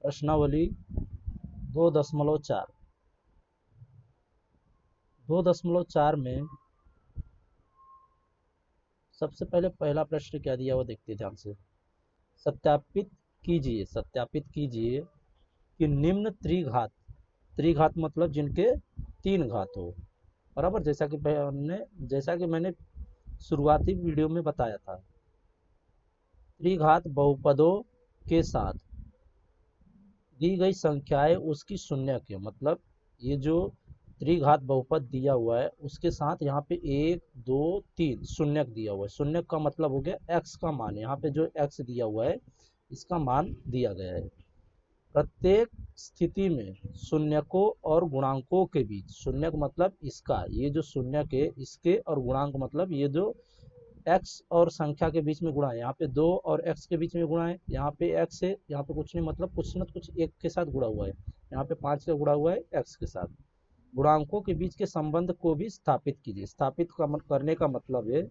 प्रश्नावली 2.4। 2.4 में सबसे पहले पहला प्रश्न क्या दिया हुआ देखते ध्यान से। सत्यापित कीजिए कि निम्न त्रिघात, त्रिघात मतलब जिनके तीन घात हो, बराबर। जैसा कि मैंने शुरुआती वीडियो में बताया था, त्रिघात बहुपदों के साथ दी गई संख्याएं उसकी शून्य के, मतलब ये जो त्रिघात बहुपद दिया हुआ है उसके साथ यहाँ पे 1 2 3 शून्यक दिया हुआ है। शून्यक का मतलब हो गया x का मान, यहाँ पे जो x दिया हुआ है इसका मान दिया गया है। प्रत्येक स्थिति में शून्यकों और गुणांकों के बीच, शून्यक मतलब इसका, ये जो शून्यक है इसके, और गुणांक मतलब ये जो x और संख्या के बीच में गुणा है, यहाँ पे 2 और x के बीच में गुणा है, यहाँ पे x है, यहाँ पे कुछ नहीं, मतलब कुछ न कुछ एक के साथ गुणा हुआ है, यहाँ पे 5 का गुणा हुआ है x के साथ। गुणांकों के बीच के संबंध को भी स्थापित कीजिए। करने का मतलब है,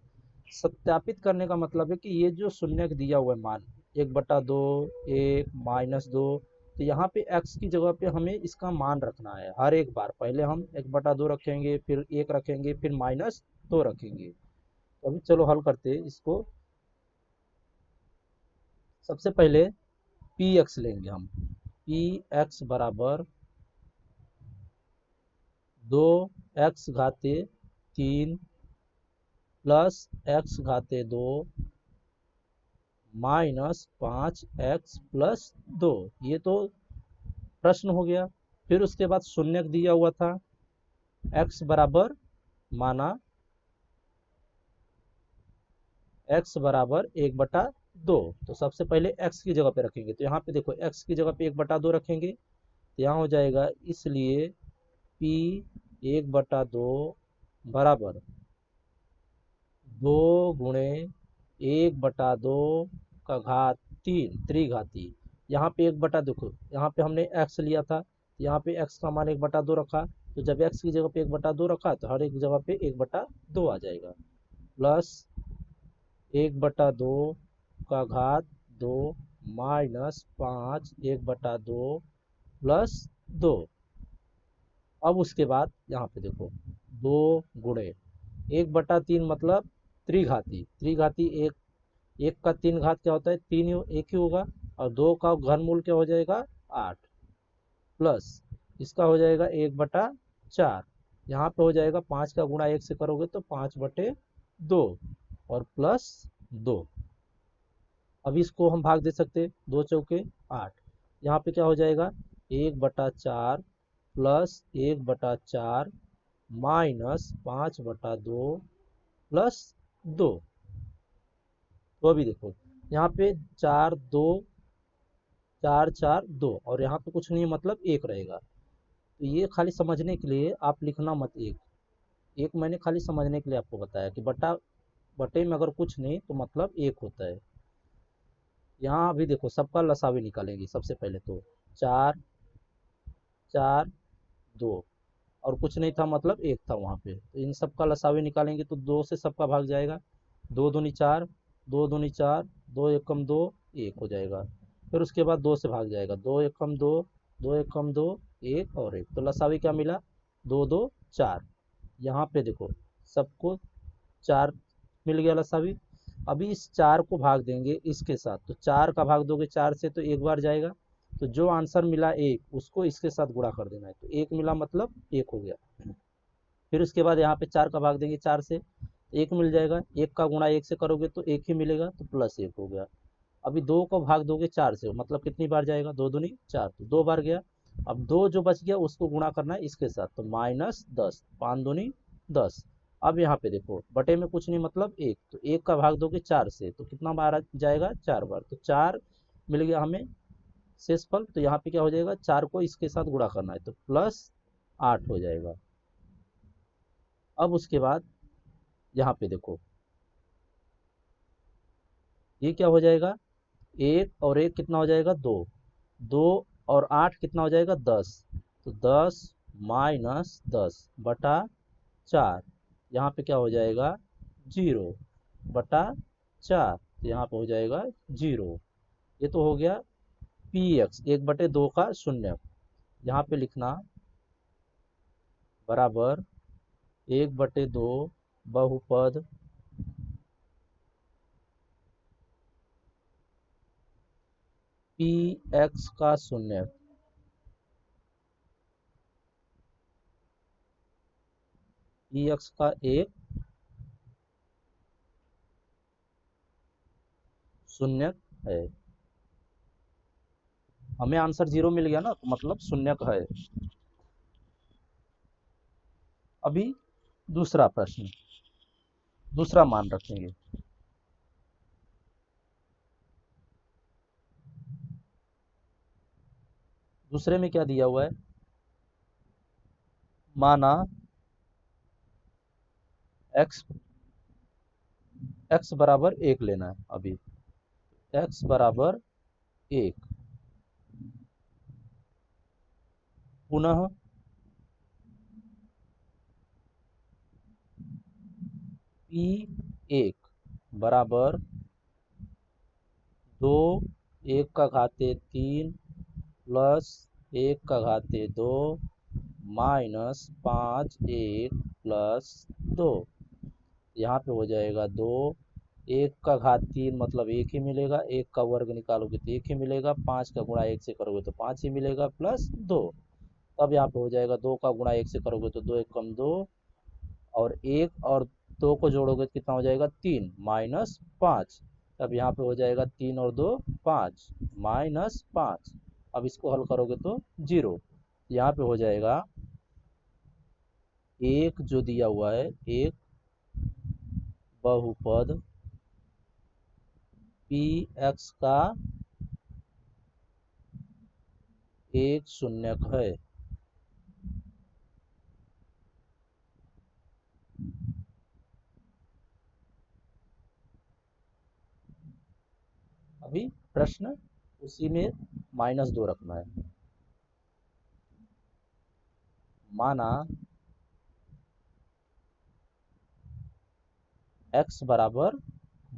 सत्यापित करने का मतलब है कि ये जो शून्य दिया हुआ है मान 1/2, 1 -2, तो यहाँ पे x की जगह पे हमें इसका मान रखना है हर एक बार। पहले हम 1/2 रखेंगे, फिर 1 रखेंगे, फिर -2 रखेंगे। तो अभी चलो हल करते हैं इसको। सबसे पहले px लेंगे हम। px बराबर 2x घाते 3 plus x घाते 2 -5x plus 2, ये तो प्रश्न हो गया। फिर उसके बाद शून्यक दिया हुआ था, x बराबर माना x बराबर 1/2। तो सबसे पहले x की जगह पे रखेंगे, तो यहाँ पे देखो x की जगह पे 1/2 रखेंगे, तो यहाँ हो जाएगा, इसलिए p 1/2 बराबर 2 गुणे 1/2 का घात 3 त्रिघाती। यहाँ पे 1/, देखो यहाँ पे हमने x लिया था, यहाँ पे x का मान 1/2 रखा, तो जब x की जगह पे 1/2 रखा तो हर एक जगह पे 1/2 आ जाएगा, प्लस 1/2 का घात 2 -5 1/2 प्लस 2। अब उसके बाद यहाँ पे देखो 2 गुणे 1/3 मतलब त्रिघाती, त्रिघाती एक, एक का 3 घात क्या होता है, 3 एक ही होगा, और 2 का घनमूल क्या हो जाएगा 8, प्लस इसका हो जाएगा 1/4, यहाँ पे हो जाएगा 5 का गुणा 1 से करोगे तो 5/2 और प्लस 2। अब इसको हम भाग दे सकते, 2 चौके 8, यहाँ पे क्या हो जाएगा 1/4 प्लस 1/4 -5/2 प्लस 2। तो अभी देखो यहाँ पे 4 2 और यहाँ पे कुछ नहीं, मतलब 1 रहेगा। तो ये खाली समझने के लिए आप लिखना मत, एक एक मैंने खाली समझने के लिए आपको बताया कि बटे में अगर कुछ नहीं तो मतलब 1 होता है। यहाँ अभी देखो सबका लसावी निकालेंगे सबसे पहले, तो 4 4 2 और कुछ नहीं था, मतलब 1 था वहाँ पे, तो इन सबका लसावी निकालेंगे तो 2 से सबका भाग जाएगा, 2 दूनी 4, 2 दूनी 4, 2 एकम 2, 1 हो जाएगा। फिर उसके बाद 2 से भाग जाएगा, 2 एकम 2, 2 एकम 2, 1 और 1, तो लसावी क्या मिला 2 2 4। यहाँ पे देखो सबको 4 मिल गया लसावी। अभी इस 4 को भाग देंगे इसके साथ, तो 4 का भाग दोगे 4 से तो एक बार जाएगा, तो जो आंसर मिला 1 उसको इसके साथ गुणा कर देना है, तो 1 मिला मतलब 1 हो गया। फिर उसके बाद यहाँ पे 4 का भाग देंगे 4 से, 1 मिल जाएगा, 1 का गुणा 1 से करोगे तो 1 ही मिलेगा, तो प्लस 1 हो गया। अभी 2 को भाग दोगे 4 से, मतलब कितनी बार जाएगा, 2 दूनी 4, तो 2 बार गया। अब 2 जो बच गया उसको गुणा करना है इसके साथ, तो -10, 5 दूनी 10। अब यहाँ पे देखो बटे में कुछ नहीं, मतलब 1, तो 1 का भाग दोगे 4 से तो कितना बार जाएगा, 4 बार, तो 4 मिल गया हमें शेषफल। तो यहाँ पे क्या हो जाएगा, 4 को इसके साथ गुणा करना है, तो +8 हो जाएगा। अब उसके बाद यहाँ पे देखो ये क्या हो जाएगा, 1 और 1 कितना हो जाएगा 2, 2 और 8 कितना हो जाएगा 10, तो 10 -10/4, यहाँ पे क्या हो जाएगा 0/4, तो यहाँ पे हो जाएगा 0। ये तो हो गया पी एक्स 1/2 का शून्य, यहाँ पे लिखना बराबर 1/2 बहुपद पी एक्स का शून्य, पी एक्स का एक शून्य है। हमें आंसर 0 मिल गया ना, तो मतलब शून्य है। अभी दूसरा प्रश्न, दूसरा मान रखेंगे। दूसरे में क्या दिया हुआ है, माना x x बराबर 1 लेना है। अभी x बराबर 1, पुनः पी 1 बराबर 2 1 का घाते 3 प्लस 1 का घाते 2 माइनस 5 1 प्लस 2। यहाँ पे हो जाएगा 2, 1 का घात 3 मतलब 1 ही मिलेगा, 1 का वर्ग निकालोगे तो 1 ही मिलेगा, 5 का गुणा 1 से करोगे तो 5 ही मिलेगा, प्लस 2। तब यहाँ पे हो जाएगा 2 का गुणा 1 से करोगे तो 2 1 कम 2, और 1 और 2 को जोड़ोगे तो कितना हो जाएगा 3 माइनस 5। तब यहाँ पे हो जाएगा 3 और 2 5 माइनस 5। अब इसको हल करोगे तो 0। यहाँ पे हो जाएगा एक जो दिया हुआ है, एक बहुपद पी एक्स का एक शून्यक है। अभी प्रश्न उसी में -2 रखना है। माना x बराबर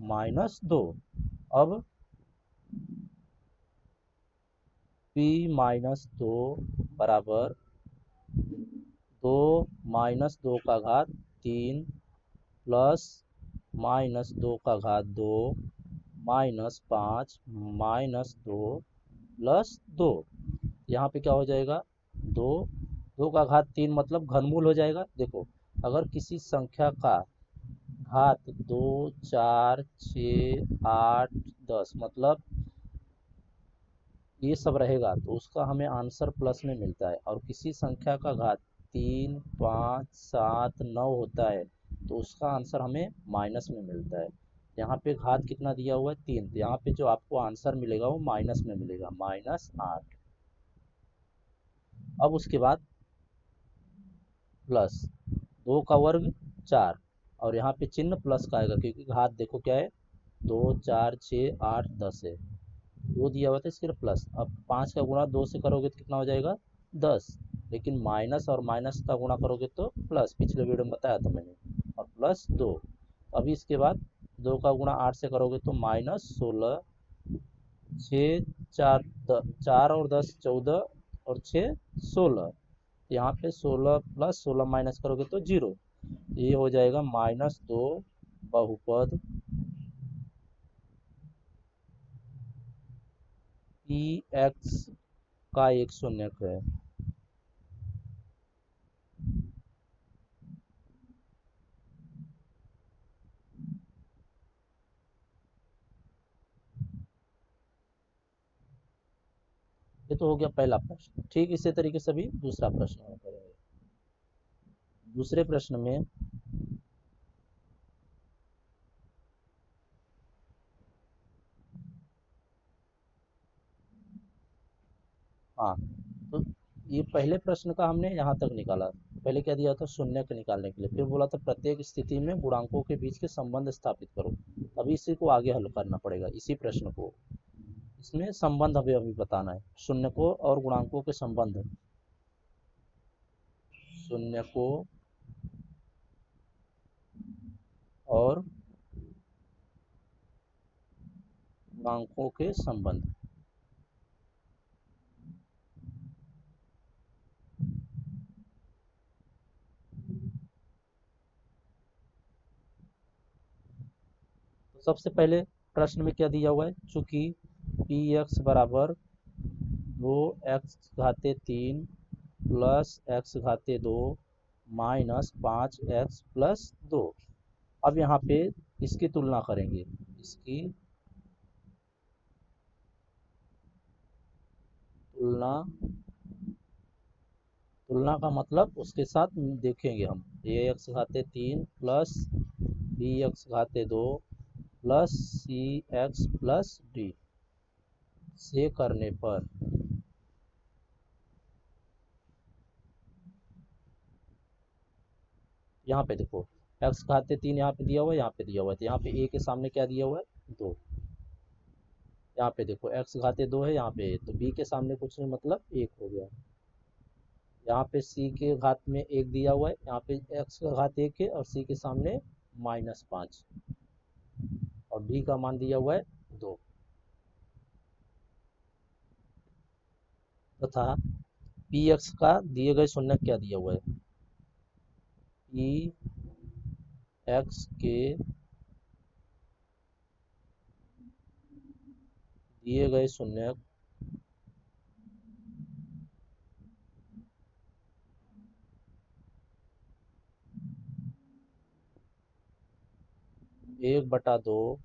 -2, अब p -2 बराबर 2 -2 का घात 3 प्लस -2 का घात 2 -5 -2 प्लस 2। यहाँ पे क्या हो जाएगा 2, 2 का घात 3 मतलब घनमूल हो जाएगा। देखो, अगर किसी संख्या का घात 2 4 6 8 10 मतलब ये सब रहेगा तो उसका हमें आंसर प्लस में मिलता है, और किसी संख्या का घात 3 5 7 9 होता है तो उसका आंसर हमें माइनस में मिलता है। यहाँ पे घात कितना दिया हुआ है 3, तो यहाँ पे जो आपको आंसर मिलेगा वो माइनस में मिलेगा, -8। अब उसके बाद प्लस 2 का वर्ग 4, और यहाँ पे चिन्ह प्लस का आएगा क्योंकि घात देखो क्या है 2 4 6 8 10 है, 2 दिया हुआ था इसके लिए प्लस। अब 5 का गुणा 2 से करोगे तो कितना हो जाएगा 10, लेकिन माइनस और माइनस का गुणा करोगे तो प्लस, पिछले वीडियो में बताया था मैंने, और प्लस 2। अभी इसके बाद 2 का गुणा 8 से करोगे तो -16, 6 4 4 और 10 14 और 6 16। यहाँ पे 16 प्लस 16 माइनस करोगे तो 0। ये हो जाएगा -2 बहुपद पी एक्स का एक शून्यक है। ये तो हो गया पहला प्रश्न। ठीक इसी तरीके से भी दूसरा प्रश्न हम करेंगे। दूसरे प्रश्न में हाँ, तो ये पहले प्रश्न का हमने यहाँ तक निकाला। पहले क्या दिया था शून्य के निकालने के लिए, फिर बोला था प्रत्येक स्थिति में गुणांकों के बीच के संबंध स्थापित करो। अभी इसी को आगे हल करना पड़ेगा, इसी प्रश्न को। इसमें संबंध हमें अभी बताना है, शून्य को और गुणांकों के संबंध, शून्य को और गुणांकों के संबंध। सबसे पहले प्रश्न में क्या दिया हुआ है, चूंकि पी एक्स बराबर 2x⁻³ plus x⁻² minus 5x+2। अब यहाँ पे इसकी तुलना करेंगे, इसकी तुलना, तुलना का मतलब उसके साथ देखेंगे हम, a x⁻³ plus b x⁻² plus c x+d से करने पर यहाँ पे देखो x⁻³ यहाँ पे दिया हुआ है, यहाँ पे दिया हुआ है, तो यहाँ पे a के सामने क्या दिया हुआ है 2। यहाँ पे देखो x⁻² है, यहाँ पे तो b के सामने कुछ नहीं, मतलब 1 हो गया। यहाँ पे c के घात में 1 दिया हुआ है, यहाँ पे x का घात 1 है और c के सामने -5 और d का मान दिया हुआ है 2 तथा px का दिए गए शून्य क्या दिया हुआ है, px के दिए गए शून्य (1/2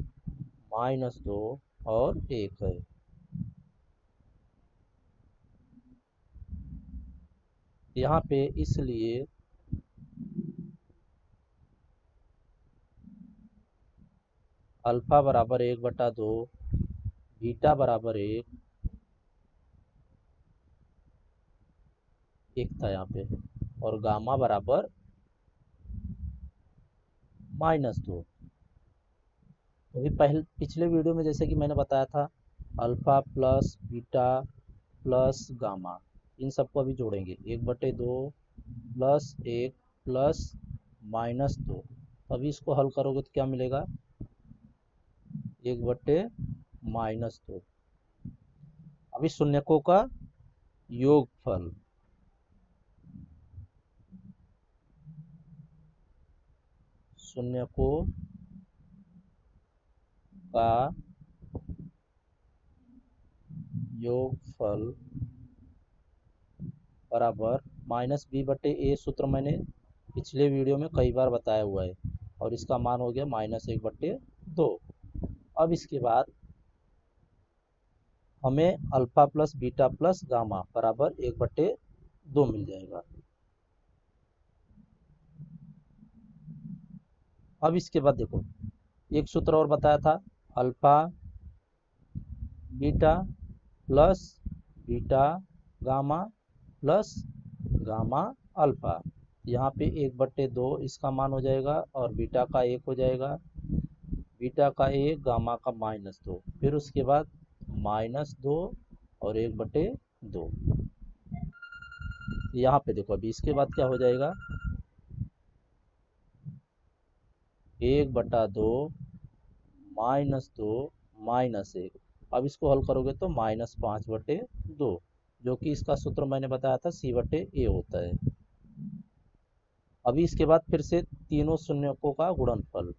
-2 और 1 है। यहाँ पे इसलिए अल्फा बराबर 1/2, बीटा बराबर 1 था यहाँ पे, और गामा बराबर -2। तो भी पिछले वीडियो में जैसे कि मैंने बताया था, alpha plus beta plus gamma, इन सबको अभी जोड़ेंगे, 1/2 प्लस 1 प्लस -2। अभी इसको हल करोगे तो क्या मिलेगा, 1/-2। अभी शून्यकों का योगफल, शून्यकों का योगफल बराबर -b/a। सूत्र मैंने पिछले वीडियो में कई बार बताया हुआ है और इसका मान हो गया -1/2। अब इसके बाद हमें alpha plus beta plus gamma बराबर 1/2 मिल जाएगा। अब इसके बाद देखो, एक सूत्र और बताया था, alpha beta plus beta gamma plus gamma alpha. यहाँ पे 1/2 इसका मान हो जाएगा और बीटा का 1 हो जाएगा, बीटा का 1 गामा का -2, फिर उसके बाद -2 और 1/2। यहाँ पे देखो, अभी इसके बाद क्या हो जाएगा, 1/2 -2 -1। अब इसको हल करोगे तो -5/2, जो कि इसका सूत्र मैंने बताया था c/a होता है। अभी इसके बाद फिर से तीनों शून्यकों का गुणनफल,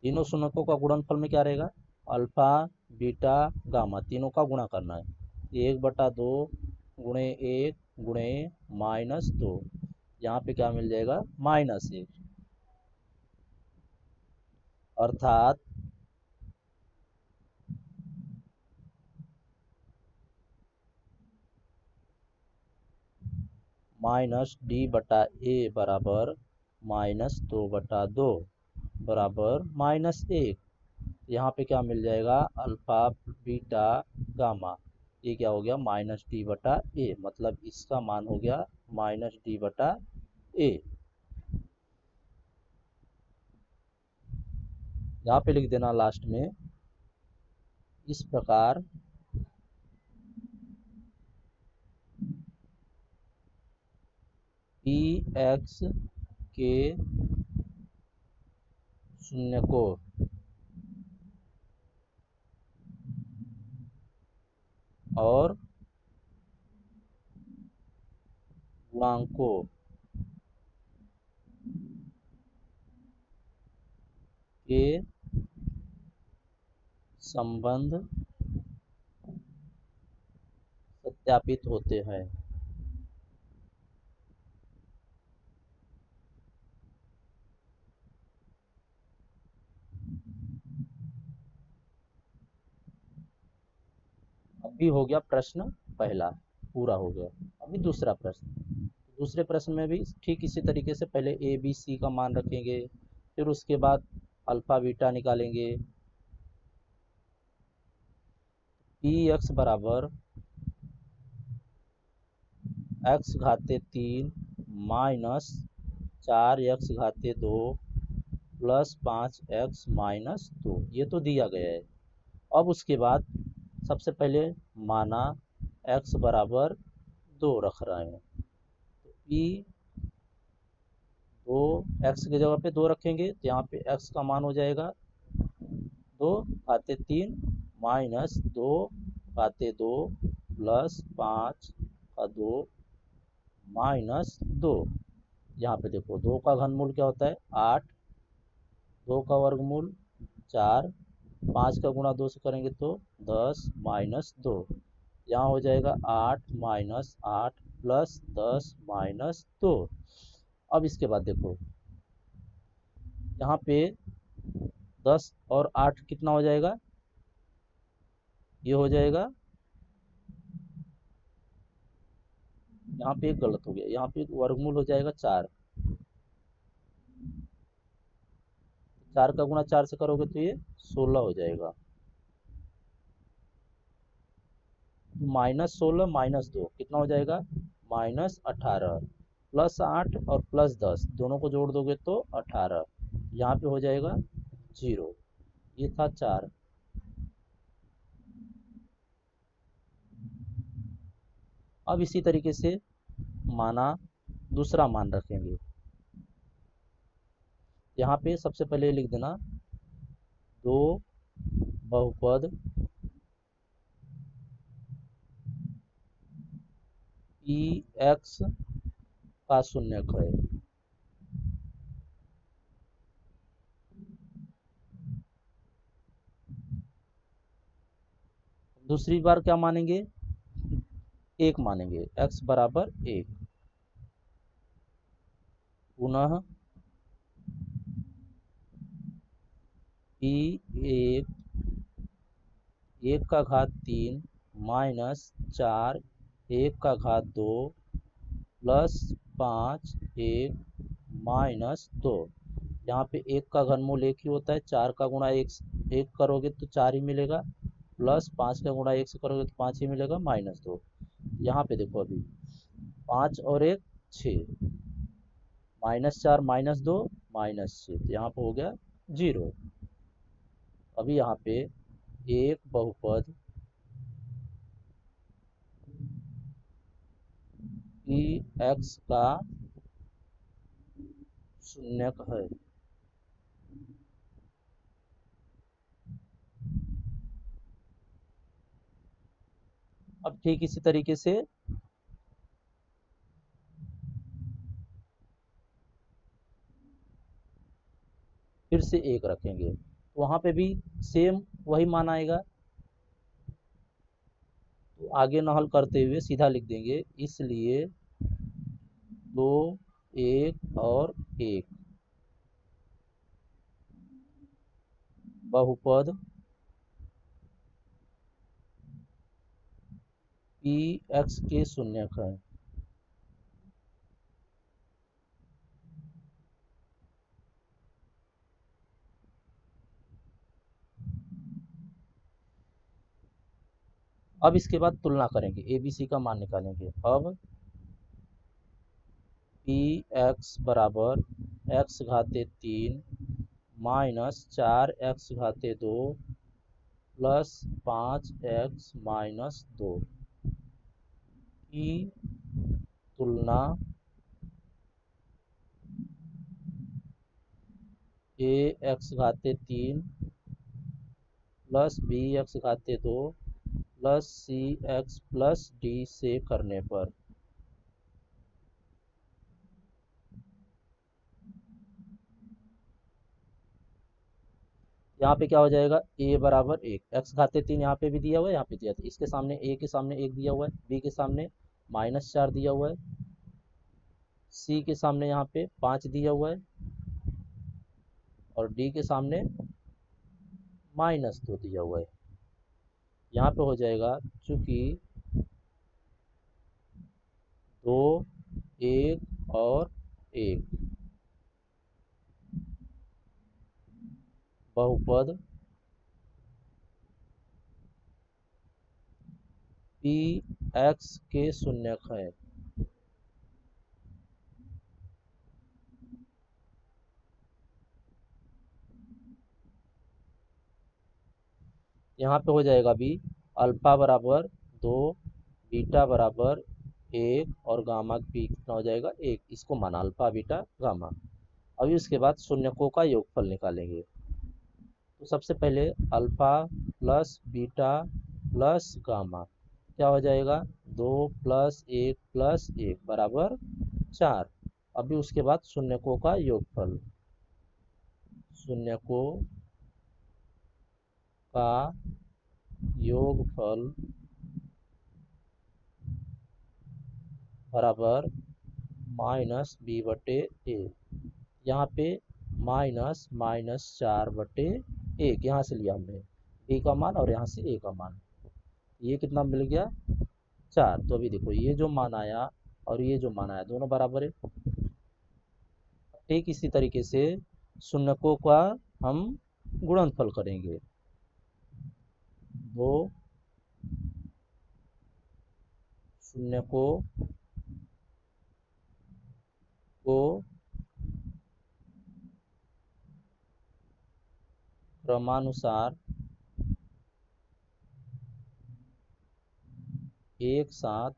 तीनों शून्यकों का गुणनफल में क्या रहेगा, अल्फा बीटा गामा तीनों का गुणा करना है, 1/2 गुणे 1 गुणे -2। यहाँ पे क्या मिल जाएगा, -1, अर्थात -d/a बराबर -2/2 बराबर -1। यहाँ पे क्या मिल जाएगा, अल्फा बीटा गामा, ये क्या हो गया, -d/a, मतलब इसका मान हो गया -d/a। यहाँ पे लिख देना लास्ट में, इस प्रकार px के शून्यकों और गुणांकों के संबंध सत्यापित होते हैं। अभी हो गया प्रश्न पहला, पूरा हो गया। अभी दूसरा प्रश्न। दूसरे प्रश्न में भी ठीक इसी तरीके से पहले ए बी सी का मान रखेंगे, फिर उसके बाद अल्फा बीटा निकालेंगे। पी एक्स बराबर एक्स घाते 3 माइनस 4 एक्स घाते 2 प्लस 5 एक्स-2, ये तो दिया गया है। अब उसके बाद सबसे पहले माना एक्स बराबर 2 रख रहे हैं, तो पी 2 एक्स की जगह पे 2 रखेंगे, तो यहाँ पे एक्स का मान हो जाएगा 2/3 माइनस 2/2 प्लस 5/2 माइनस 2। यहाँ पे देखो 2 का घनमूल क्या होता है 8, 2 का वर्गमूल 4, 5 का गुणा 2 से करेंगे तो 10 माइनस 2। यहाँ हो जाएगा 8 माइनस 8 प्लस 10 माइनस 2। अब इसके बाद देखो यहाँ पे 10 और 8 कितना हो जाएगा, ये हो जाएगा, यहाँ पे एक गलत हो गया, यहाँ पे वर्गमूल हो जाएगा 4। 4 का गुणा 4 से करोगे तो ये 16 हो जाएगा। -16 -2 कितना हो जाएगा, -18 प्लस 8 और प्लस 10 दोनों को जोड़ दोगे तो 18, यहाँ पे हो जाएगा 0। ये था 4। अब इसी तरीके से माना दूसरा मान रखेंगे। यहाँ पे सबसे पहले लिख देना 2 बहुपद पी एक्स का शून्यक है। दूसरी बार क्या मानेंगे, 1 मानेंगे, x बराबर 1। पुनः पी एक 1/3 माइनस 4 1/2 प्लस 5 1 माइनस 2। यहाँ पे 1 का घनमूल 1 ही होता है, 4 का गुणा 1 करोगे तो 4 ही मिलेगा, प्लस 5 का गुणा 1 से करोगे तो 5 ही मिलेगा, -2। यहाँ पे देखो अभी 5 और 1 6, -4 -2 -6, तो यहाँ पे हो गया 0। अभी यहाँ पे एक बहुपद पी एक्स का शून्यक है। अब ठीक इसी तरीके से फिर से 1 रखेंगे, तो वहां पे भी सेम वही मान आएगा। तो आगे न हल करते हुए सीधा लिख देंगे, इसलिए 2 1 और 1 बहुपद पी एक्स के शून्यक है। अब इसके बाद तुलना करेंगे, ए बी सी का मान निकालेंगे। अब पी एक्स बराबर एक्स घाते 3 माइनस 4 एक्स घाते 2 प्लस 5 एक्स-2 की तुलना ए एक्स घाते 3 प्लस बी एक्स घाते 2 plus C X plus D से करने पर यहाँ पे क्या हो जाएगा, ए बराबर एक, एक्स घाते तीन यहाँ पे भी दिया हुआ है, यहाँ पे दिया था, इसके सामने ए के सामने एक दिया हुआ है, बी के सामने -4 दिया हुआ है, सी के सामने यहाँ पे 5 दिया हुआ है, और डी के सामने -2 दिया हुआ है। यहाँ पे हो जाएगा, चूंकि 2 1 और 1 बहुपद पी एक्स के शून्यक है। यहाँ पे हो जाएगा भी अल्फा बराबर 2, बीटा बराबर 1 और गामा पी कितना हो जाएगा 1, इसको माना अल्फा बीटा गामा। अभी उसके बाद शून्यकों का योगफल निकालेंगे। तो सबसे पहले alpha plus beta plus gamma क्या हो जाएगा, 2 प्लस 1 प्लस 1 बराबर 4। अभी उसके बाद शून्यकों का योगफल, शून्यकों का योगफल बराबर -b/a। यहाँ पे -4/1 यहाँ से लिया हमने a का मान और यहाँ से a का मान, ये कितना मिल गया 4। तो अभी देखो ये जो मान आया और ये जो मान आया दोनों बराबर है। ठीक इसी तरीके से शून्यकों का हम गुणनफल करेंगे, 2 शून्यकों को क्रमानुसार एक साथ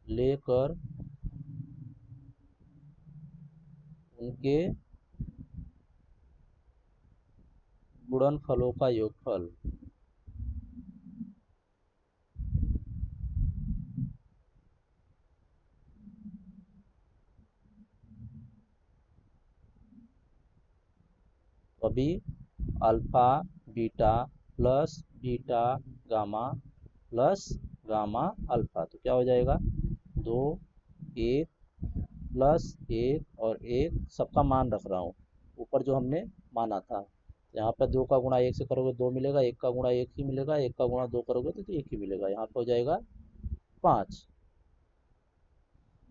लेकर उनके गुणनफलों का योगफल अभी alpha beta plus beta gamma plus gamma alpha, तो क्या हो जाएगा 2 1 प्लस 1 और 1 सबका मान रख रहा हूँ, ऊपर जो हमने माना था यहाँ पर 2 का गुणा 1 से करोगे 2 मिलेगा, 1 का गुणा 1 ही मिलेगा, 1 का गुणा 2 करोगे तो 1 ही मिलेगा, यहाँ पे हो जाएगा 5।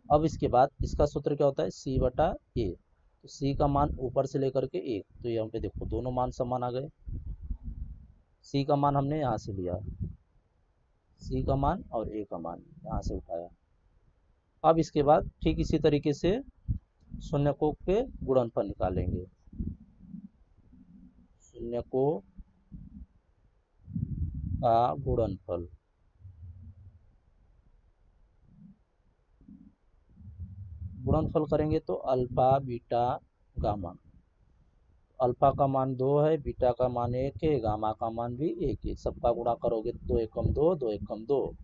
अब इसके बाद इसका सूत्र क्या होता है c/a, तो c का मान ऊपर से लेकर के 1, तो यहाँ पे देखो दोनों मान समान आ गए, c का मान हमने यहाँ से लिया, c का मान और a का मान यहाँ से उठाया। अब इसके बाद ठीक इसी तरीके से शून्यकों के गुणनफल निकालेंगे, शून्यकों का गुणनफल करेंगे तो अल्फा बीटा गामा, अल्फा का मान 2 है, बीटा का मान 1 है, गामा का मान भी 1 है, सबका गुणा करोगे तो 2 एकम 2, 2 एकम 2,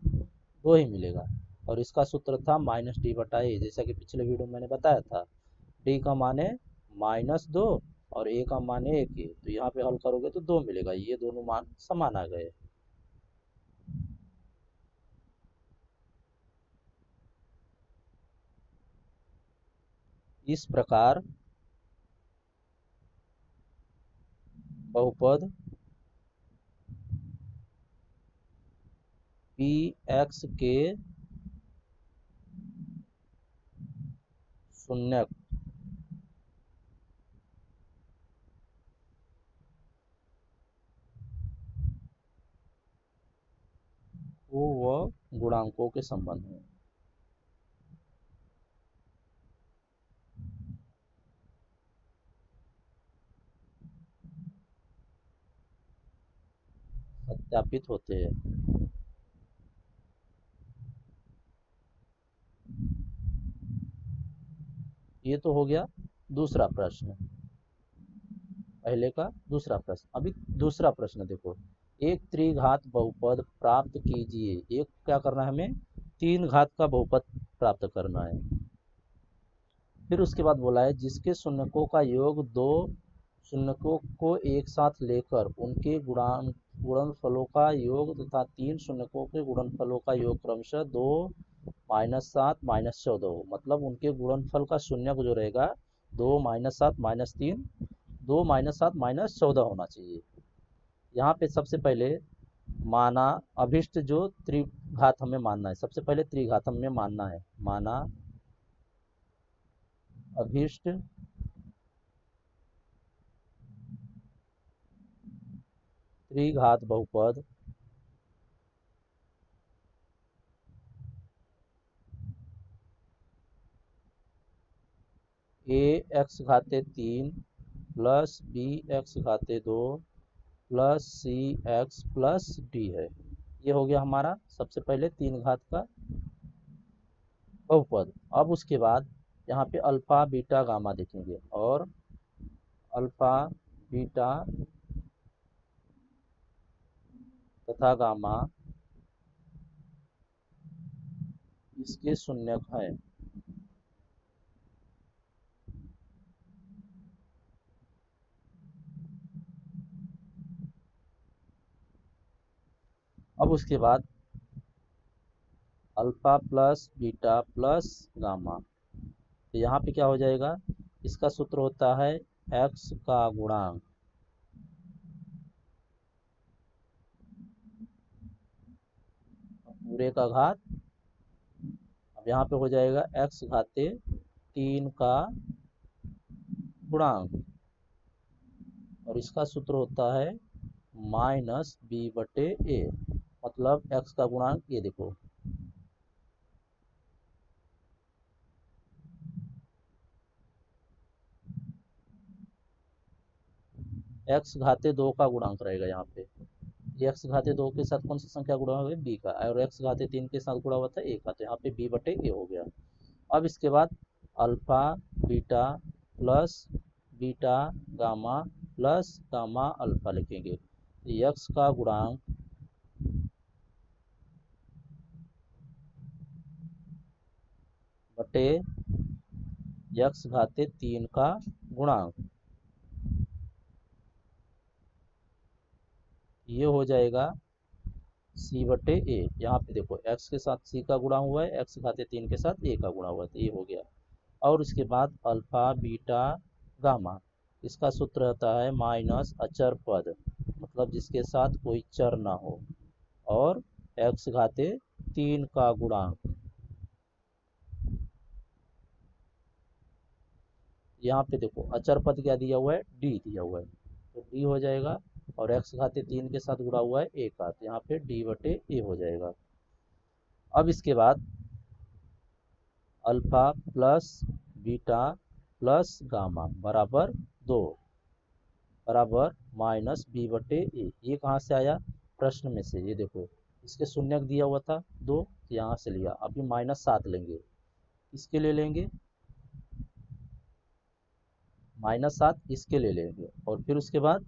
2 ही मिलेगा। और इसका सूत्र था -d/a, जैसा कि पिछले वीडियो में मैंने बताया था, d का मान है -2 और a का मान है 1 है, तो यहाँ पे हल करोगे तो 2 मिलेगा, ये दोनों मान समान आ गए। इस प्रकार बहुपद px के शून्यक को व गुणांकों के संबंध में सत्यापित होते हैं। ये तो हो गया दूसरा प्रश्न। पहले का दूसरा प्रश्न। अभी दूसरा प्रश्न देखो, एक त्रिघात बहुपद प्राप्त कीजिए। एक क्या करना है हमें, तीन घात का बहुपद प्राप्त करना है। फिर उसके बाद बोला है जिसके शून्यकों का योग दो शून्यकों को एक साथ लेकर उनके गुणनफलों का योग तथा तीन शून्यकों के गुणनफलों का योग क्रमशः 2 -7 -14 हो। मतलब उनके गुणनफल का शून्यक जो रहेगा 2 -7 -3, 2 -7 -14 होना चाहिए। यहाँ पे सबसे पहले माना अभिष्ट जो त्रिघात हमें मानना है, सबसे पहले त्रिघात हमें मानना है। माना अभिष्ट त्रिघात बहुपद ए एक्स घाते 3 प्लस बी एक्स घाते 2 plus C X plus D है। ये हो गया हमारा सबसे पहले तीन घात का बहुपद। अब उसके बाद यहाँ पे अल्फा बीटा गामा देखेंगे, और अल्फा बीटा तथा गामा इसके शून्यक है। अब उसके बाद alpha plus beta plus gamma, तो यहाँ पे क्या हो जाएगा, इसका सूत्र होता है एक्स का गुणांक पूरे का घात। अब यहाँ पे हो जाएगा एक्स घाते 3 का गुणांक, और इसका सूत्र होता है -b/a। मतलब एक्स का गुणांक ये देखो, एक्स घाते 2 का गुणांक रहेगा यहाँ पे। एक्स घाते 2 के साथ कौन सी संख्या गुणा हुआ है, बी का, और एक्स घाते 3 के साथ गुणा हुआ था ए का, तो यहाँ पे b/a हो गया। अब इसके बाद alpha beta plus beta gamma plus gamma alpha लिखेंगे। एक्स का गुणांक बटे एक्स घाते 3 का गुणांक, ये हो जाएगा c/a। यहाँ पे देखो x के साथ c का गुणा हुआ है, x घाते 3 के साथ a का गुणा हुआ है, तो ये हो गया। और उसके बाद अल्फा बीटा गामा, इसका सूत्र रहता है माइनस अचर पद, मतलब जिसके साथ कोई चर ना हो, और x घाते 3 का गुणांक। यहाँ पे देखो अचर पद क्या दिया हुआ है, d दिया हुआ है, तो d हो जाएगा, और x घाते 3 के साथ गुणा हुआ है a का, तो यहाँ पे d/a हो जाएगा। अब इसके बाद alpha plus beta plus gamma बराबर 2 बराबर -b/a। ये कहाँ से आया, प्रश्न में से, ये देखो इसके शून्यक दिया हुआ था 2, तो यहाँ से लिया। अभी -7 लेंगे, इसके ले लेंगे, -7 इसके ले लेंगे, और फिर उसके बाद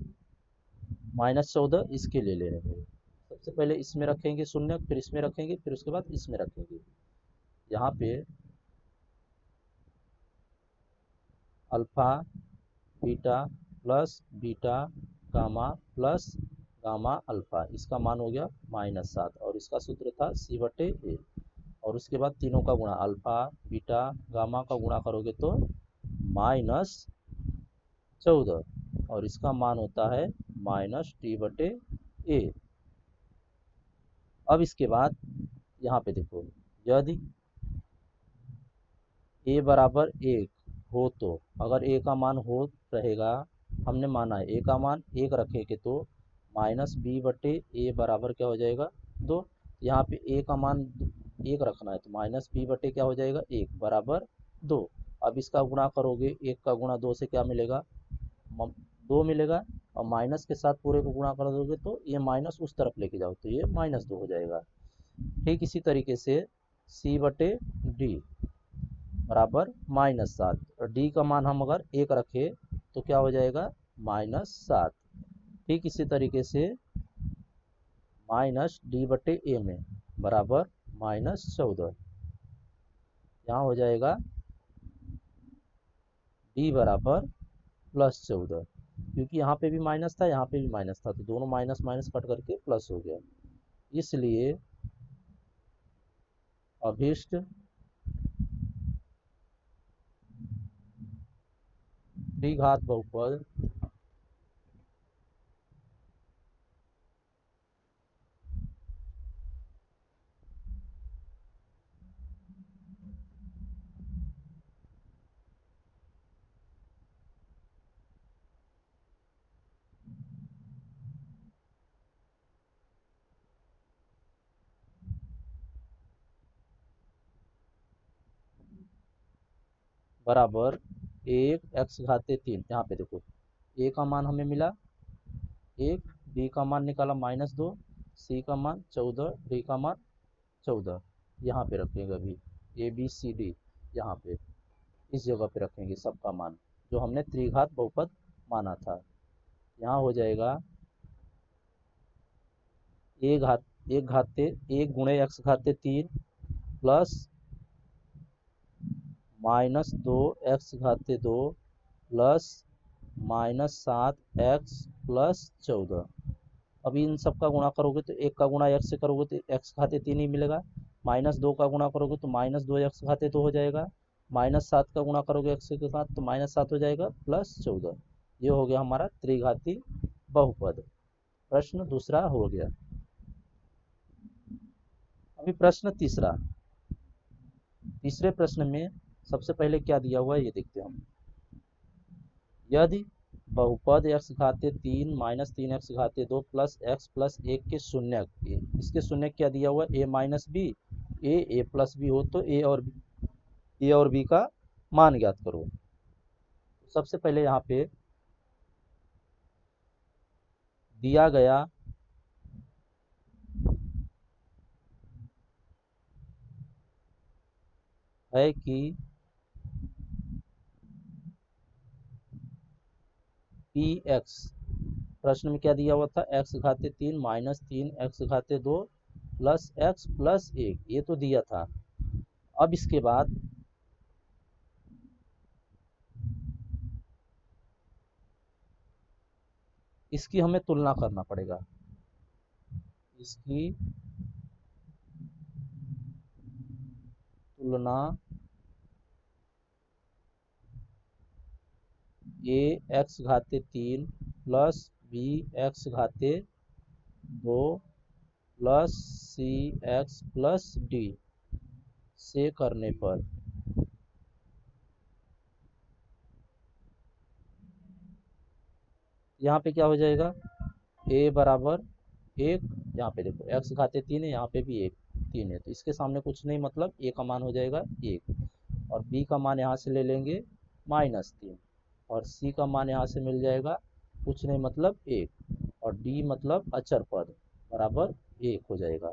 -14 इसके ले लेंगे। सबसे पहले इसमें रखेंगे शून्यक, फिर इसमें रखेंगे, फिर उसके बाद इसमें रखेंगे। यहाँ पे alpha beta plus beta gamma plus gamma alpha, इसका मान हो गया -7, और इसका सूत्र था c/a। और उसके बाद तीनों का गुणा, अल्फा बीटा गामा का गुणा करोगे तो -14, और इसका मान होता है -t/a। अब इसके बाद यहाँ पे देखो, यदि a बराबर 1 हो, तो अगर a का मान हो रहेगा, हमने माना है a का मान 1 रखेंगे, तो -b/a बराबर क्या हो जाएगा 2। यहाँ पे a का मान 1 रखना है, तो -b/, क्या हो जाएगा 1 बराबर 2। अब इसका गुणा करोगे, 1 का गुणा 2 से क्या मिलेगा, 2 मिलेगा, और माइनस के साथ पूरे को गुणा कर दोगे तो ये माइनस उस तरफ लेके जाओ, तो ये -2 हो जाएगा। ठीक इसी तरीके से c/d बराबर -7, और d का मान हम अगर 1 रखे तो क्या हो जाएगा -7। ठीक इसी तरीके से -d/a में बराबर -14। यहाँ हो जाएगा d बराबर +14, क्योंकि यहाँ पे भी माइनस था, यहाँ पे भी माइनस था, तो दोनों माइनस माइनस कट करके प्लस हो गया। इसलिए अभिष्ट द्विघात बहुपद बराबर 1x3। यहाँ पे देखो a का मान हमें मिला 1, b का मान निकाला -2, c का मान 14, d का मान 14। यहाँ पे रखेंगे अभी ABCD, यहाँ पे इस जगह पे रखेंगे सबका मान जो हमने त्रिघात बहुपद माना था। यहाँ हो जाएगा एक घाते 1 गुणे x3 plus -2x2 plus -7x+14। अभी इन सब का गुणा करोगे तो 1 का गुणा x से करोगे तो x3 ही मिलेगा, -2 का गुणा करोगे तो -2x2 हो जाएगा, -7 का गुणा करोगे x के साथ तो -7 हो जाएगा, +14। ये हो गया हमारा त्रिघाती बहुपद। प्रश्न दूसरा हो गया। अभी प्रश्न तीसरा। तीसरे प्रश्न में सबसे पहले क्या दिया हुआ है ये देखते हैं हम। यदि बहुपद x3 -3x2 plus x plus 1 के शून्यक, इसके शून्यक क्या दिया हुआ है a-b, a प्लस b हो तो a और b का मान ज्ञात करो। सबसे पहले यहाँ पे दिया गया है कि px, प्रश्न में क्या दिया हुआ था x3 -3x2 plus x plus 1, ये तो दिया था। अब इसके बाद इसकी हमें तुलना करना पड़ेगा। इसकी तुलना a(x3 plus b(x2 plus c(x plus d) से करने पर यहाँ पे क्या हो जाएगा a बराबर 1, यहाँ पे देखो x3 है, यहाँ पे भी 3 है, तो इसके सामने कुछ नहीं, मतलब a का मान हो जाएगा 1, और b का मान यहाँ से ले लेंगे -3, और c का मान यहाँ से मिल जाएगा कुछ नहीं मतलब 1, और d मतलब अचर पद बराबर 1 हो जाएगा।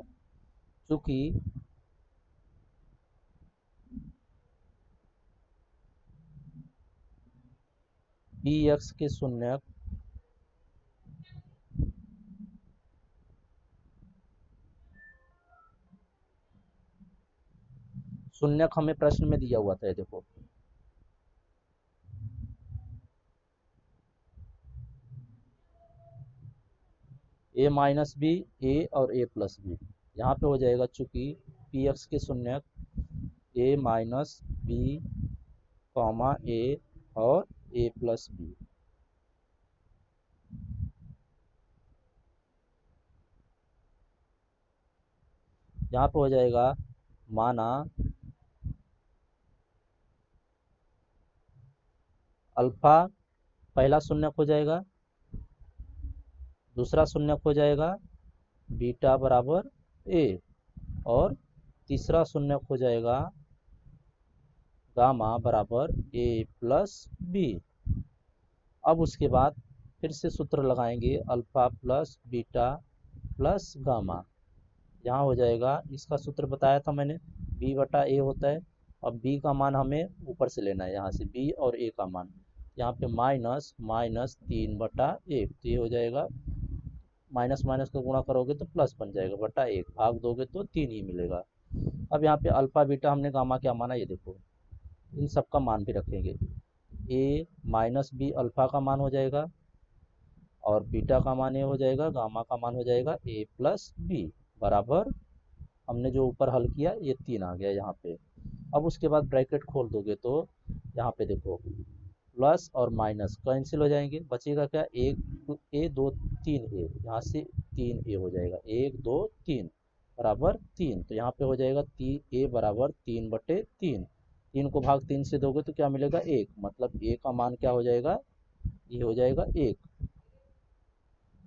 चूंकि px के शून्यक हमें प्रश्न में दिया हुआ था, ये देखो a-b, a और a प्लस b, यहाँ पे हो जाएगा चूंकि px के शून्यक a-b, a और a प्लस b। यहाँ पे हो जाएगा माना अल्फा पहला शून्यक हो जाएगा, दूसरा शून्यक हो जाएगा बीटा बराबर a, और तीसरा शून्यक हो जाएगा गामा बराबर a प्लस b। अब उसके बाद फिर से सूत्र लगाएंगे alpha plus beta plus gamma. यहाँ हो जाएगा, इसका सूत्र बताया था मैंने, b/a होता है। अब b का मान हमें ऊपर से लेना है, यहाँ से b और a का मान, यहाँ पे माइनस माइनस 3/1, तो ये हो जाएगा, माइनस माइनस का गुणा करोगे तो प्लस बन जाएगा, बटा 1, भाग दोगे तो 3 ही मिलेगा। अब यहाँ पे अल्फा बीटा हमने गामा क्या माना, ये देखो, इन सब का मान भी रखेंगे। ए माइनस बी अल्फा का मान हो जाएगा, और बीटा का मान ये हो जाएगा, गामा का मान हो जाएगा ए प्लस बी, बराबर, हमने जो ऊपर हल किया ये 3 आ गया यहाँ पे। अब उसके बाद ब्रैकेट खोल दोगे तो यहाँ पे देखो, प्लस और माइनस कैंसिल हो जाएंगे, बचेगा क्या, एक ए, दो, 3 ए, यहाँ से 3 ए हो जाएगा, 1 2 3 बराबर 3, तो यहाँ पे हो जाएगा 3 ए बराबर 3/3, 3 को भाग 3 से दोगे तो क्या मिलेगा, 1, मतलब ए का मान क्या हो जाएगा, ये हो जाएगा 1।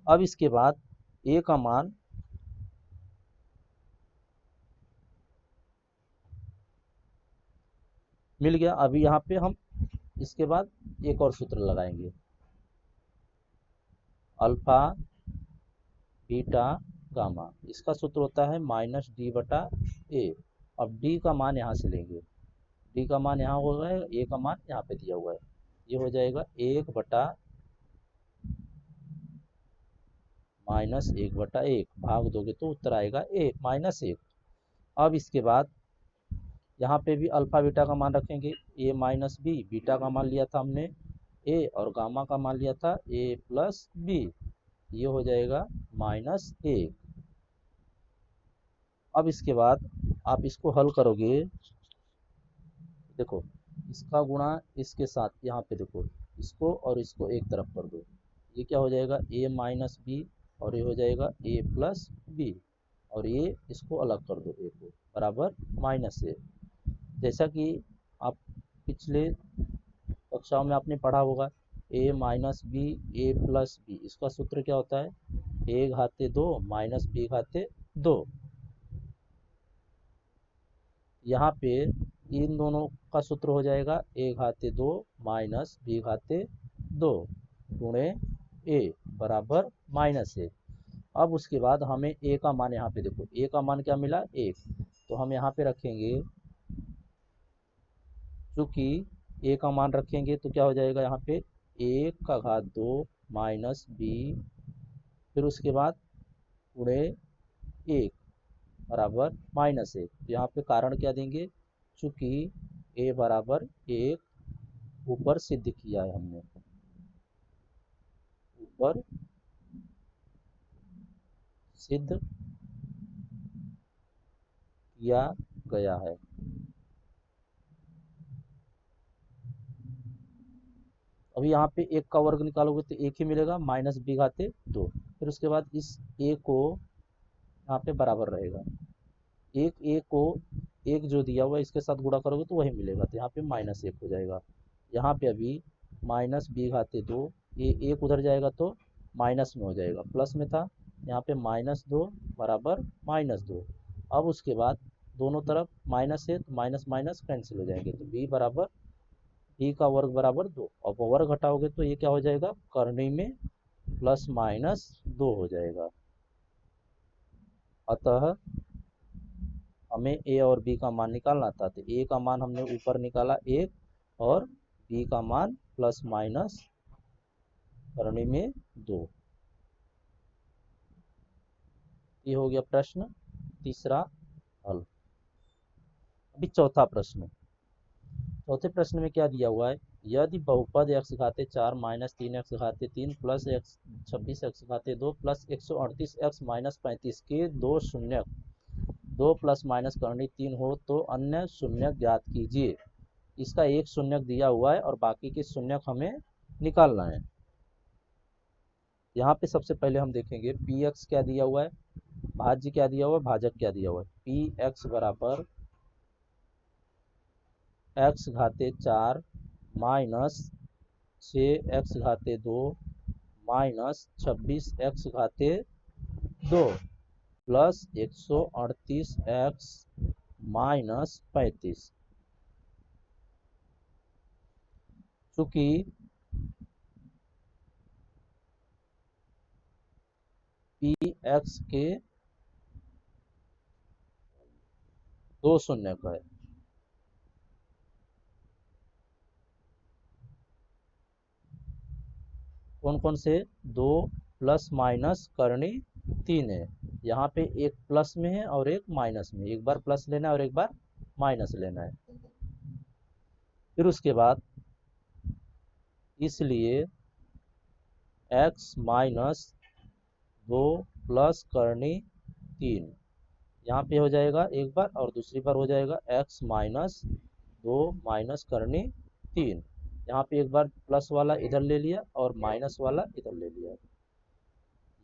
अब इसके बाद ए का मान मिल गया। अभी यहाँ पे हम इसके बाद एक और सूत्र लगाएंगे, अल्फा बीटा गामा, इसका सूत्र होता है -d/a। अब d का मान यहाँ से लेंगे, d का मान यहाँ हो गया, a का मान यहाँ पे दिया हुआ है, ये हो जाएगा 1/-1/1, भाग दोगे तो उत्तर आएगा -1। अब इसके बाद यहाँ पे भी अल्फा बीटा का मान रखेंगे, a माइनस बी, बीटा का मान लिया था हमने a, और गामा का मान लिया था a प्लस बी, ये हो जाएगा -1। अब इसके बाद आप इसको हल करोगे, देखो, इसका गुणा इसके साथ यहाँ पे देखो, इसको और इसको एक तरफ कर दो, ये क्या हो जाएगा, a माइनस बी, और ये हो जाएगा a प्लस बी, और ये इसको अलग कर दो, a को, बराबर -a। जैसा कि आप पिछले कक्षाओं में आपने पढ़ा होगा, a minus B A plus B, इसका सूत्र क्या होता है, a घाते 2 माइनस बी घाते 2। यहाँ पे इन दोनों का सूत्र हो जाएगा a घाते 2 माइनस बी घाते 2 गुणे a बराबर -1। अब उसके बाद हमें a का मान, यहाँ पे देखो a का मान क्या मिला, 1, तो हम यहाँ पे रखेंगे, चूँकि a का मान रखेंगे तो क्या हो जाएगा, यहाँ पे 1 का घात 2 माइनस बी, फिर उसके बाद गुणे 1 बराबर -1। तो यहाँ पे कारण क्या देंगे, चूँकि a बराबर 1 ऊपर सिद्ध किया है हमने, ऊपर सिद्ध किया गया है। अभी यहाँ पे 1 का वर्ग निकालोगे तो 1 ही मिलेगा, माइनस बी घाते 2, फिर उसके बाद इस a को यहाँ पे बराबर रहेगा, एक a को, एक जो दिया हुआ है इसके साथ गुणा करोगे तो वही मिलेगा, तो यहाँ पे -1 हो जाएगा। यहाँ पे अभी माइनस बी घाते 2, ये एक उधर जाएगा तो माइनस में हो जाएगा, प्लस में था, यहाँ पे -2 बराबर -2। अब उसके बाद दोनों तरफ माइनस है तो माइनस माइनस कैंसिल हो जाएंगे, तो b बराबर, b का वर्ग बराबर 2, अब वर्ग घटाओगे तो ये क्या हो जाएगा, करनी में +-2 हो जाएगा। अतः हमें a और b का मान निकालना था, तो a का मान हमने ऊपर निकाला 1, और b का मान प्लस माइनस करने में 2। ये हो गया प्रश्न तीसरा हल। अभी चौथा प्रश्न, चौथे प्रश्न में क्या दिया हुआ है, यदि बहुपद x घाते 4 minus 3x घाते 3 plus x 26x घाते 2 प्लस 138x माइनस 35 के दो शून्यक 2 प्लस माइनस करनी 3 हो तो अन्य शून्यक ज्ञात कीजिए। इसका एक शून्यक दिया हुआ है और बाकी के शून्यक हमें निकालना है। यहाँ पे सबसे पहले हम देखेंगे पी एक्स क्या दिया हुआ है, भाज्य क्या दिया हुआ है, भाजक क्या दिया हुआ है। पी एक्स बराबर एक्स घाते 4 माइनस 6x घाते 2 माइनस 26x घाते 2 प्लस 138x माइनस 35। चूंकि पी एक्स के दो शून्यक है, कौन कौन से? 2 प्लस माइनस करनी 3 है। यहाँ पे एक प्लस में है और एक माइनस में, एक बार प्लस लेना है और एक बार माइनस लेना है। फिर उसके बाद इसलिए x माइनस 2 प्लस करनी 3, यहाँ पे हो जाएगा एक बार और दूसरी बार हो जाएगा x माइनस 2 माइनस करनी 3। यहाँ पे एक बार प्लस वाला इधर ले लिया और माइनस वाला इधर ले लिया।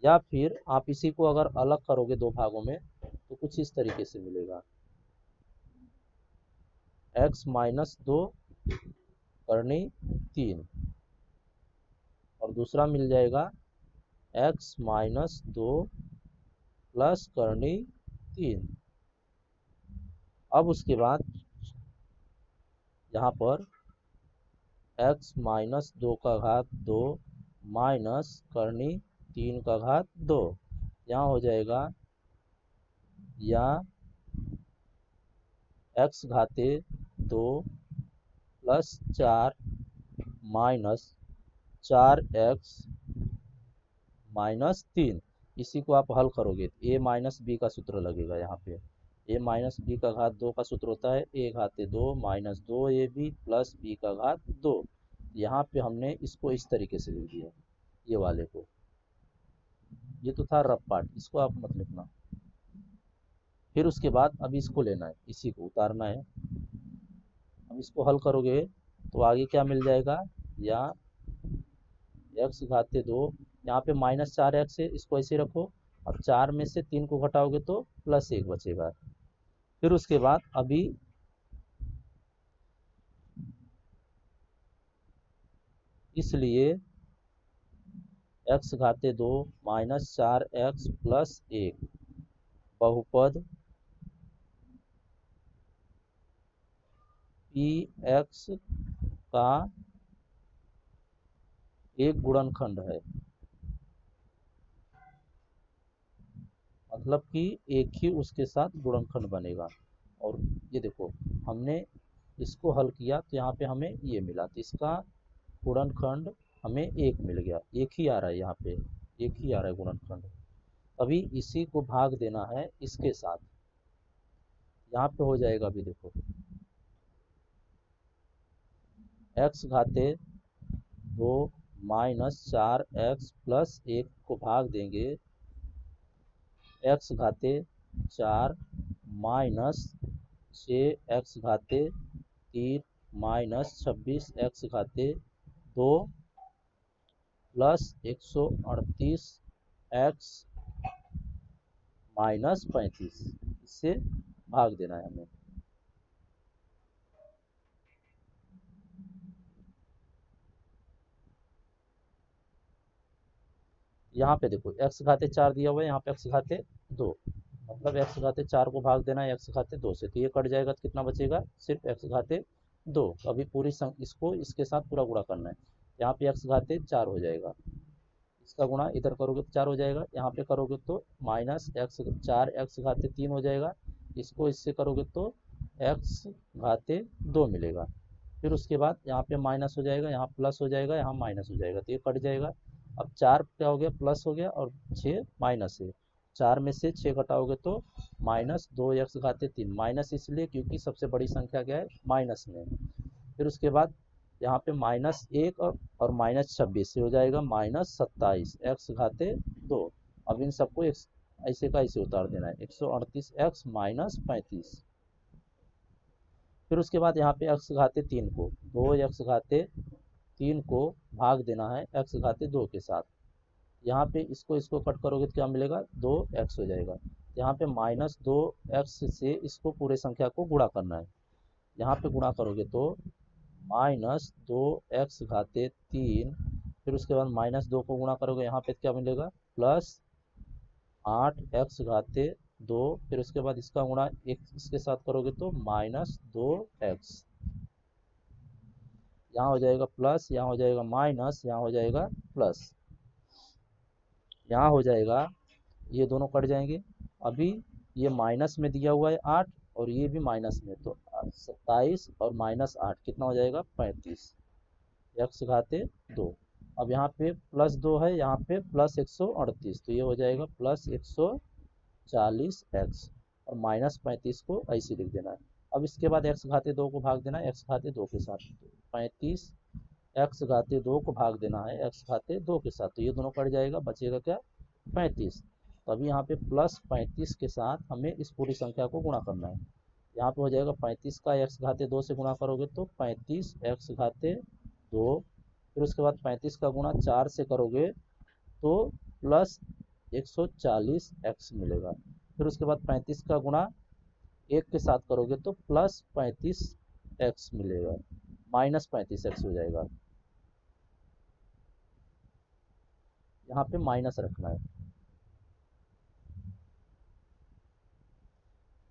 या फिर आप इसी को अगर अलग करोगे दो भागों में तो कुछ इस तरीके से मिलेगा, x माइनस 2 करनी 3 और दूसरा मिल जाएगा x माइनस 2 प्लस करनी 3। अब उसके बाद यहाँ पर x माइनस 2 का घात 2 माइनस करनी 3 का घात 2, यहाँ हो जाएगा या x घाते 2 plus 4 minus 4x minus 3। इसी को आप हल करोगे तो a माइनस बी का सूत्र लगेगा। यहाँ पे a माइनस बी का घात 2 का सूत्र होता है a घाते 2 माइनस 2ab प्लस b का घात 2। यहाँ पे हमने इसको इस तरीके से लिख दिया, ये वाले को। ये तो था रफ पार्ट, इसको आप मत लिखना। फिर उसके बाद अब इसको लेना है, इसी को उतारना है। अब इसको हल करोगे तो आगे क्या मिल जाएगा, या x घाते 2, यहाँ पे माइनस 4x है, इसको ऐसे रखो। अब 4 में से 3 को घटाओगे तो प्लस 1 बचेगा। फिर उसके बाद अभी इसलिए x घाते 2 माइनस 4x प्लस 1 बहुपद px का एक गुणनखंड है। मतलब कि एक ही उसके साथ गुणनखंड बनेगा। और ये देखो हमने इसको हल किया तो यहाँ पे हमें ये मिला, तो इसका गुणनखंड हमें एक मिल गया, एक ही आ रहा है, यहाँ पे एक ही आ रहा है गुणनखंड। अभी इसी को भाग देना है इसके साथ, यहाँ पे हो जाएगा अभी देखो x घाते 2 माइनस 4x प्लस 1 को भाग देंगे x घाते 4 minus 6x घाते 3 minus 26x घाते 2 प्लस 138x माइनस 35, इससे भाग देना है हमें। यहाँ पे देखो x घाते 4 दिया हुआ है, यहाँ पे x घाते 2, मतलब x घाते 4 को भाग देना है x घाते 2 से, तो ये कट जाएगा तो कितना बचेगा, सिर्फ x घाते 2। अभी पूरी इसको इसके साथ पूरा गुणा करना है। यहाँ पे x घाते 4 हो जाएगा, इसका गुणा इधर करोगे तो 4 हो जाएगा, यहाँ पे करोगे तो माइनस x 4x घाते 3 हो जाएगा, इसको इससे करोगे तो x घाते 2 मिलेगा। फिर उसके बाद यहाँ पे माइनस हो जाएगा, यहाँ प्लस हो जाएगा, यहाँ माइनस हो जाएगा, तो ये कट जाएगा। अब 4 क्या हो गया, प्लस हो गया, और 6 माइनस है। 4 में से 6 घटाओगे तो माइनस 2x घाते 3, माइनस इसलिए क्योंकि सबसे बड़ी संख्या क्या है, माइनस में। फिर उसके बाद यहाँ पे माइनस 1 और माइनस 26 से हो जाएगा माइनस 27 x घाते 2। अब इन सबको ऐसे का ऐसे उतार देना है, 138x माइनस 35। फिर उसके बाद यहाँ पे x घाते 3 को 2x घाते 3 को भाग देना है x घाते 2 के साथ। यहाँ पे इसको इसको कट करोगे तो क्या मिलेगा, 2x हो जाएगा। यहाँ पे माइनस 2x से इसको पूरे संख्या को गुणा करना है। यहाँ पे गुणा करोगे तो माइनस 2x घाते 3, फिर उसके बाद माइनस 2 को गुणा करोगे, यहाँ पे क्या मिलेगा, प्लस 8x घाते 2, फिर उसके बाद इसका गुणा एक इसके साथ करोगे तो माइनस 2x, यहाँ हो जाएगा प्लस, यहाँ हो जाएगा माइनस, यहाँ हो जाएगा प्लस, यहाँ हो जाएगा, ये दोनों कट जाएंगे। अभी ये माइनस में दिया हुआ है 8 और ये भी माइनस में, तो 27 और माइनस 8 कितना हो जाएगा, 35 x घाते 2। अब यहाँ पे +2 है, यहाँ पे +138, तो ये हो जाएगा +140x और -35 को ऐसे लिख देना है। अब इसके बाद x घाते 2 को भाग देना है x घाते 2 के साथ, 35 x घाते 2 को भाग देना है x घाते 2 के साथ, तो ये दोनों कट जाएगा, बचेगा क्या 35। तो अभी यहाँ पे +35 के साथ हमें इस पूरी संख्या को गुणा करना है। यहाँ पे हो जाएगा 35 का x घाते 2 से गुणा करोगे तो 35 x घाते 2, फिर उसके बाद 35 का गुणा 4 से करोगे तो +140x मिलेगा। फिर उसके बाद 35 का गुणा 1 के साथ करोगे तो +35x मिलेगा, -35x हो जाएगा। यहाँ पे माइनस रखना है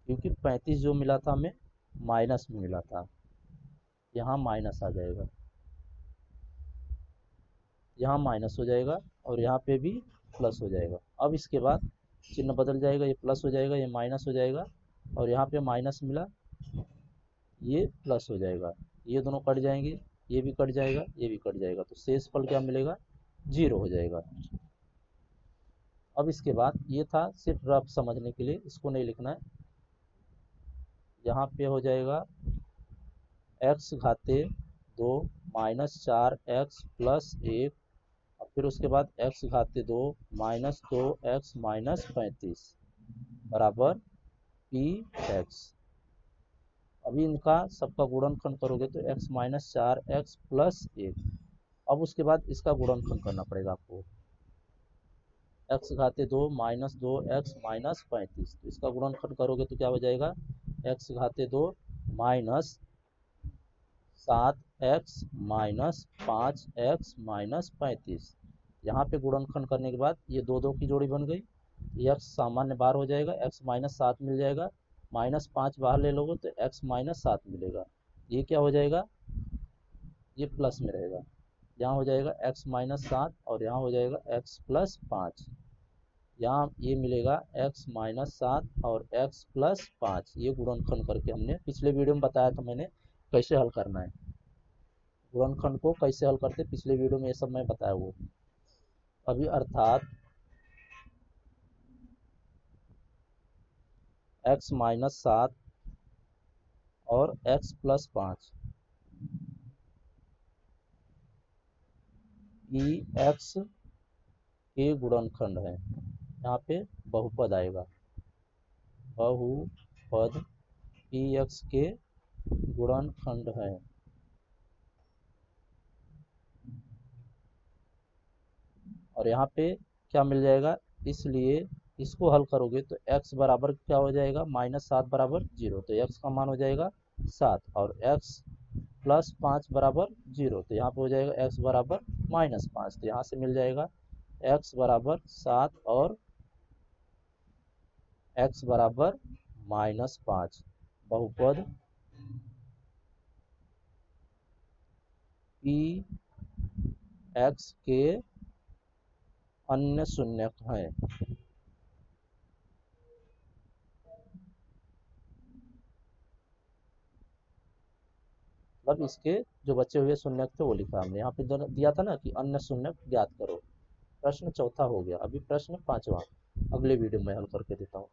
क्योंकि 35 जो मिला था हमें माइनस में मिला था, यहाँ माइनस आ जाएगा, यहाँ माइनस हो जाएगा और यहाँ पे भी प्लस हो जाएगा। अब इसके बाद चिन्ह बदल जाएगा, ये प्लस हो जाएगा, ये माइनस हो जाएगा और यहाँ पे माइनस मिला, ये प्लस हो जाएगा, ये दोनों कट जाएंगे, ये भी कट जाएगा, ये भी कट जाएगा, तो शेष फल क्या मिलेगा 0 हो जाएगा। अब इसके बाद ये था सिर्फ रफ समझने के लिए, इसको नहीं लिखना है। यहाँ पे हो जाएगा x घाते 2 -4x + 1 और फिर उसके बाद x घाते 2 -2x -35 बराबर px। अभी इनका सबका गुणनखंड करोगे तो x -4x + 1। अब उसके बाद इसका गुणनखंड करना पड़ेगा आपको, x घाते 2 -2x -35, तो इसका गुणनखंड करोगे तो क्या हो जाएगा x घाते 2 -7x -5x -35। यहाँ पे गुणनखंड करने के बाद ये दो की जोड़ी बन गई, x सामान्य बाहर हो जाएगा, x -7 मिल जाएगा, -5 बाहर ले लोगे तो x -7 मिलेगा, ये क्या हो जाएगा ये प्लस में रहेगा, यहाँ हो जाएगा x -7 और यहाँ हो जाएगा x + 5, यहाँ ये मिलेगा x -7 और x + 5। ये गुणनखंड करके हमने पिछले वीडियो में बताया था मैंने कैसे हल करना है, गुणनखंड को कैसे हल करते पिछले वीडियो में ये सब मैं बताया वो। अभी अर्थात x -7 और x + 5 x के गुणनखंड है, यहाँ पे बहुपद आएगा, बहुपद x के गुणनखंड है। और यहाँ पे क्या मिल जाएगा, इसलिए इसको हल करोगे तो x बराबर क्या हो जाएगा -7 बराबर 0, तो x का मान हो जाएगा 7 और x + 5 बराबर 0, तो यहाँ पे हो जाएगा x बराबर -5, तो यहाँ से मिल जाएगा x बराबर 7 और x बराबर -5। बहुपद x के अन्य शून्यक हैं। मतलब इसके जो बचे हुए शून्यक थे वो लिखा हमने, यहाँ पे दिया था ना कि अन्य शून्यक ज्ञात करो। प्रश्न चौथा हो गया, अभी प्रश्न पांचवा अगले वीडियो में हल करके देता हूँ।